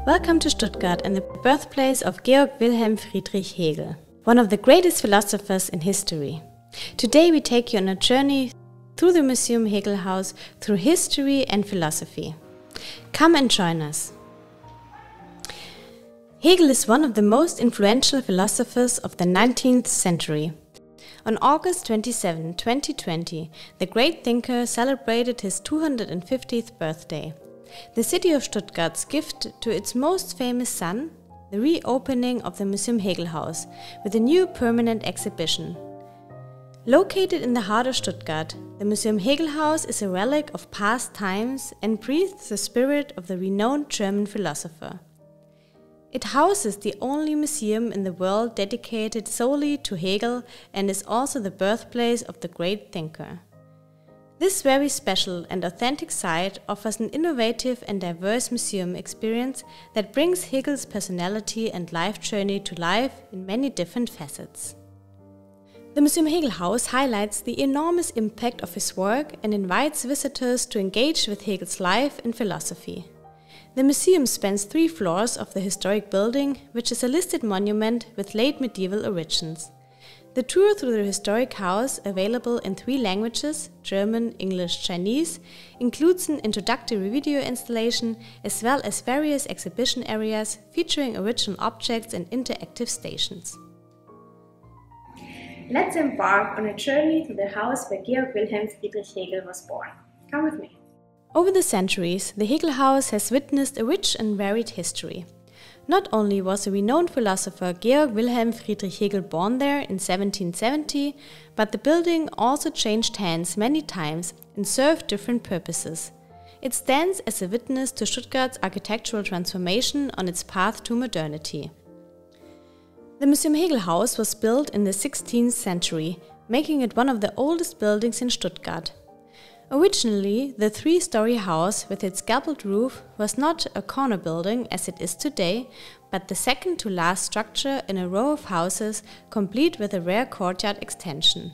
Welcome to Stuttgart and the birthplace of Georg Wilhelm Friedrich Hegel, one of the greatest philosophers in history. Today we take you on a journey through the Museum Hegel-Haus, through history and philosophy. Come and join us. Hegel is one of the most influential philosophers of the 19th century. On August 27, 2020, the great thinker celebrated his 250th birthday. The city of Stuttgart's gift to its most famous son, the reopening of the Museum Hegel-Haus with a new permanent exhibition. Located in the heart of Stuttgart, the Museum Hegel-Haus is a relic of past times and breathes the spirit of the renowned German philosopher. It houses the only museum in the world dedicated solely to Hegel and is also the birthplace of the great thinker. This very special and authentic site offers an innovative and diverse museum experience that brings Hegel's personality and life journey to life in many different facets. The Museum Hegel-Haus highlights the enormous impact of his work and invites visitors to engage with Hegel's life and philosophy. The museum spans 3 floors of the historic building, which is a listed monument with late medieval origins. The tour through the historic house, available in 3 languages, German, English, Chinese, includes an introductory video installation as well as various exhibition areas featuring original objects and interactive stations. Let's embark on a journey through the house where Georg Wilhelm Friedrich Hegel was born. Come with me. Over the centuries, the Hegel-Haus has witnessed a rich and varied history. Not only was the renowned philosopher Georg Wilhelm Friedrich Hegel born there in 1770, but the building also changed hands many times and served different purposes. It stands as a witness to Stuttgart's architectural transformation on its path to modernity. The Museum Hegel-Haus was built in the 16th century, making it one of the oldest buildings in Stuttgart. Originally, the 3-story house with its gabled roof was not a corner building as it is today, but the second to last structure in a row of houses, complete with a rare courtyard extension.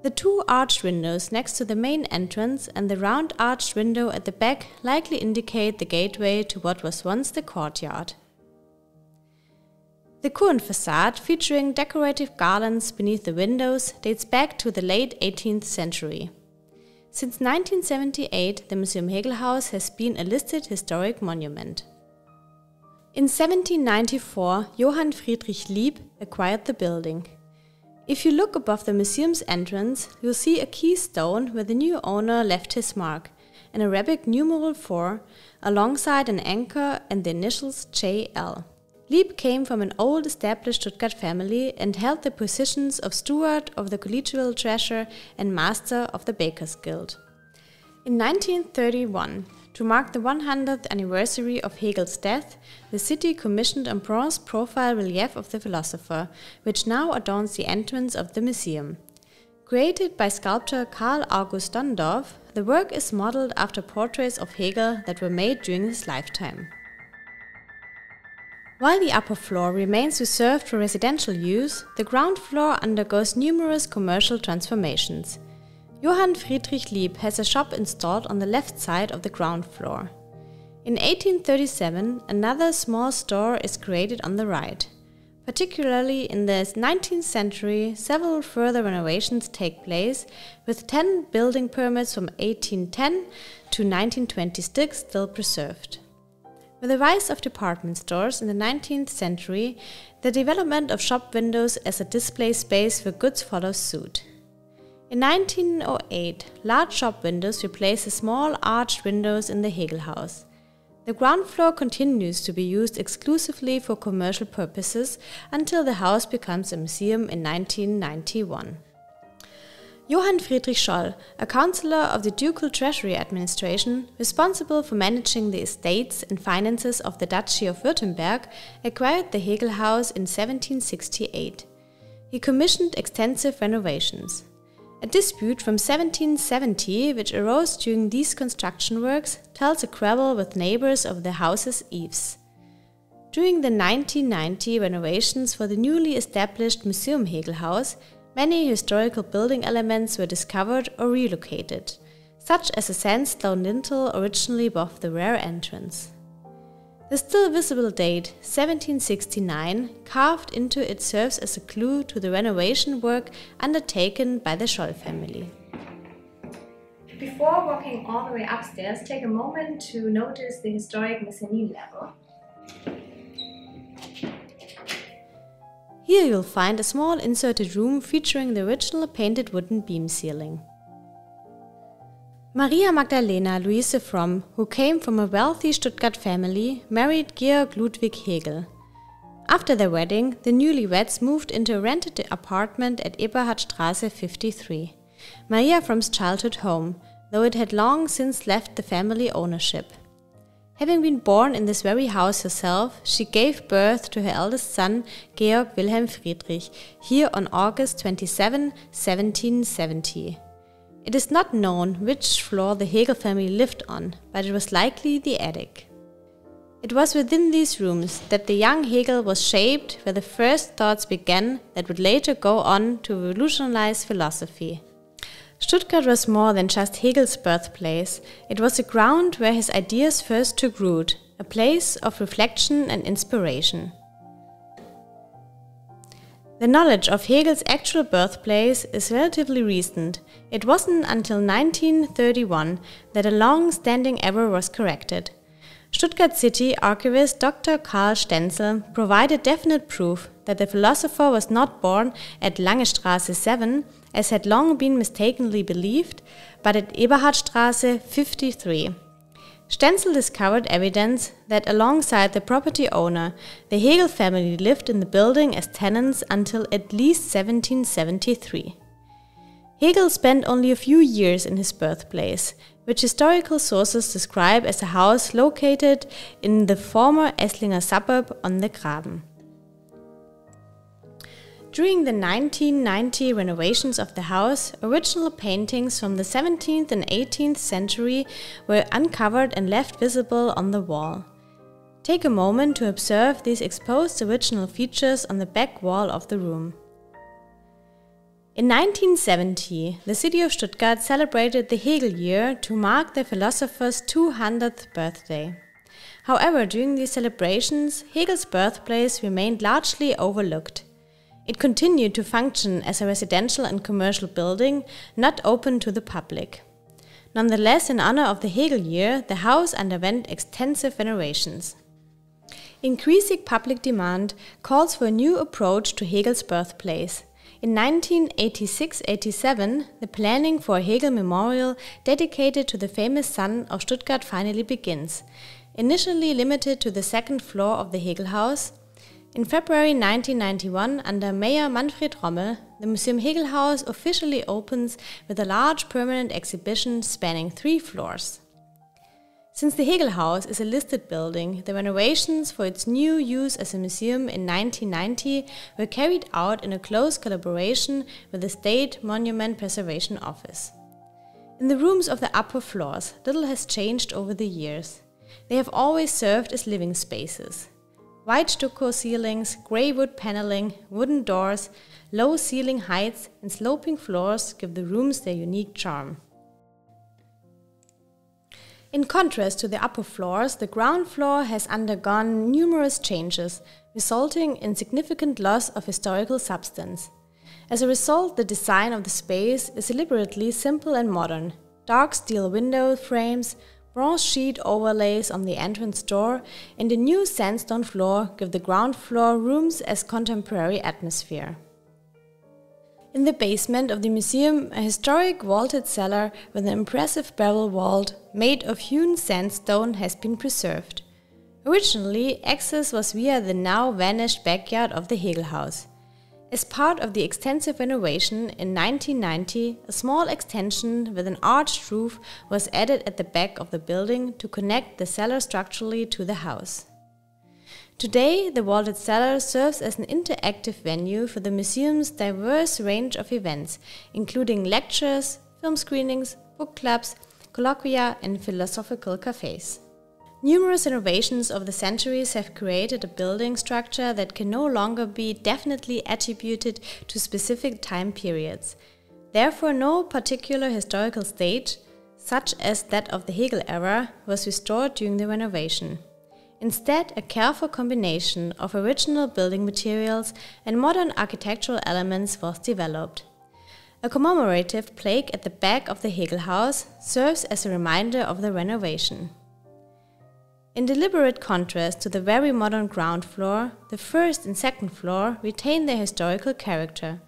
The 2 arched windows next to the main entrance and the round arched window at the back likely indicate the gateway to what was once the courtyard. The current façade, featuring decorative garlands beneath the windows, dates back to the late 18th century. Since 1978, the Museum Hegel-Haus has been a listed historic monument. In 1794, Johann Friedrich Lieb acquired the building. If you look above the museum's entrance, you'll see a keystone where the new owner left his mark, an Arabic numeral 4, alongside an anchor and the initials JL. Lieb came from an old established Stuttgart family and held the positions of steward of the collegial treasure and master of the Bakers' Guild. In 1931, to mark the 100th anniversary of Hegel's death, the city commissioned a bronze profile relief of the philosopher, which now adorns the entrance of the museum. Created by sculptor Karl August Donndorf, the work is modeled after portraits of Hegel that were made during his lifetime. While the upper floor remains reserved for residential use, the ground floor undergoes numerous commercial transformations. Johann Friedrich Lieb has a shop installed on the left side of the ground floor. In 1837, another small store is created on the right. Particularly in the 19th century, several further renovations take place, with 10 building permits from 1810 to 1926 still preserved. With the rise of department stores in the 19th century, the development of shop windows as a display space for goods follows suit. In 1908, large shop windows replaced the small arched windows in the Hegel-Haus. The ground floor continues to be used exclusively for commercial purposes until the house becomes a museum in 1991. Johann Friedrich Scholl, a councillor of the Ducal Treasury Administration, responsible for managing the estates and finances of the Duchy of Württemberg, acquired the Hegel-Haus in 1768. He commissioned extensive renovations. A dispute from 1770, which arose during these construction works, tells a quarrel with neighbours over the house's eaves. During the 1990 renovations for the newly established Museum Hegel-Haus, many historical building elements were discovered or relocated, such as a sandstone lintel originally above the rear entrance. The still visible date, 1769, carved into it serves as a clue to the renovation work undertaken by the Scholl family. Before walking all the way upstairs, take a moment to notice the historic mezzanine level. Here you'll find a small inserted room featuring the original painted wooden beam ceiling. Maria Magdalena Louise Fromm, who came from a wealthy Stuttgart family, married Georg Ludwig Hegel. After their wedding, the newlyweds moved into a rented apartment at Eberhardstraße 53, Maria Fromm's childhood home, though it had long since left the family ownership. Having been born in this very house herself, she gave birth to her eldest son, Georg Wilhelm Friedrich, here on August 27, 1770. It is not known which floor the Hegel family lived on, but it was likely the attic. It was within these rooms that the young Hegel was shaped, where the first thoughts began that would later go on to revolutionize philosophy. Stuttgart was more than just Hegel's birthplace. It was a ground where his ideas first took root, a place of reflection and inspiration. The knowledge of Hegel's actual birthplace is relatively recent. It wasn't until 1931 that a long-standing error was corrected. Stuttgart City archivist Dr. Karl Stenzel provided definite proof that the philosopher was not born at Langestraße 7, as had long been mistakenly believed, but at Eberhardstraße 53. Stenzel discovered evidence that alongside the property owner, the Hegel family lived in the building as tenants until at least 1773. Hegel spent only a few years in his birthplace, which historical sources describe as a house located in the former Esslinger suburb on the Graben. During the 1990 renovations of the house, original paintings from the 17th and 18th century were uncovered and left visible on the wall. Take a moment to observe these exposed original features on the back wall of the room. In 1970, the city of Stuttgart celebrated the Hegel year to mark the philosopher's 200th birthday. However, during these celebrations, Hegel's birthplace remained largely overlooked. It continued to function as a residential and commercial building, not open to the public. Nonetheless, in honor of the Hegel year, the house underwent extensive renovations. Increasing public demand calls for a new approach to Hegel's birthplace. In 1986-87, the planning for a Hegel memorial dedicated to the famous son of Stuttgart finally begins, initially limited to the second floor of the Hegel-Haus. In February 1991, under Mayor Manfred Rommel, the Museum Hegel-Haus officially opens with a large permanent exhibition spanning 3 floors. Since the Hegel-Haus is a listed building, the renovations for its new use as a museum in 1990 were carried out in a close collaboration with the State Monument Preservation Office. In the rooms of the upper floors, little has changed over the years. They have always served as living spaces. White stucco ceilings, grey wood paneling, wooden doors, low ceiling heights and sloping floors give the rooms their unique charm. In contrast to the upper floors, the ground floor has undergone numerous changes, resulting in significant loss of historical substance. As a result, the design of the space is deliberately simple and modern. Dark steel window frames, bronze sheet overlays on the entrance door, and a new sandstone floor give the ground floor rooms a contemporary atmosphere. In the basement of the museum, a historic vaulted cellar with an impressive barrel vault made of hewn sandstone has been preserved. Originally, access was via the now vanished backyard of the Hegel-Haus. As part of the extensive renovation in 1990, a small extension with an arched roof was added at the back of the building to connect the cellar structurally to the house. Today, the vaulted cellar serves as an interactive venue for the museum's diverse range of events, including lectures, film screenings, book clubs, colloquia, and philosophical cafes. Numerous innovations over the centuries have created a building structure that can no longer be definitely attributed to specific time periods. Therefore, no particular historical stage, such as that of the Hegel era, was restored during the renovation. Instead, a careful combination of original building materials and modern architectural elements was developed. A commemorative plaque at the back of the Hegel-Haus serves as a reminder of the renovation. In deliberate contrast to the very modern ground floor, the first and second floor retain their historical character.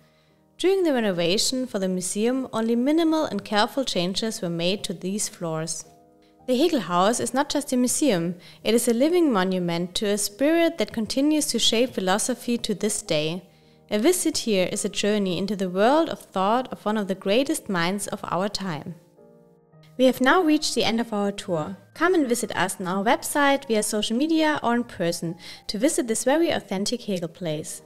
During the renovation for the museum, only minimal and careful changes were made to these floors. The Hegel-Haus is not just a museum, it is a living monument to a spirit that continues to shape philosophy to this day. A visit here is a journey into the world of thought of one of the greatest minds of our time. We have now reached the end of our tour. Come and visit us on our website, via social media or in person to visit this very authentic Hegel place.